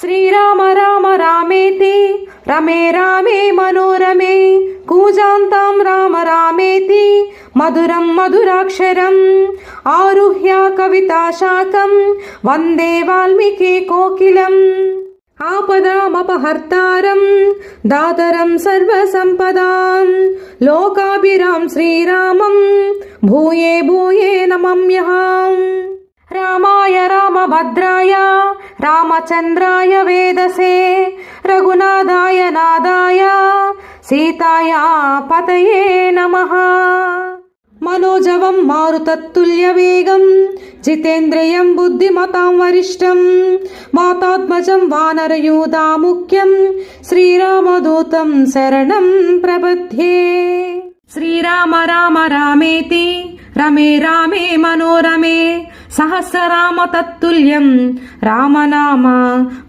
శ్రీరామ రామ రామేతి రమే రామే మనోరమే కూజాంతం రామ రామేతి మధురం మధురాక్షరం ఆరుహ్య కవితాశాకం వందే వాల్మీకి కోకిలం ఆపదామపహర్తారం దాతరం సర్వసంపదాం లోకాభిరాం శ్రీరామం భూయే భూయే నమమ్యహం. రామాయ రామభద్రాయ రామచంద్రాయ వేదసే రఘునాథాయ నాదాయ సీతాయ పతయే నమః. మనోజవం మారుతత్తుల్యవేగం జితేంద్రియం బుద్ధిమతాం వరిష్టం వాతాత్మజం వానరయూథాముఖ్యం శ్రీరామదూతం శరణం ప్రపద్యే. శ్రీరామ రామ రామేతి రమే రామే మనోరమే సహస్రనామ తత్తుల్యం రామనామ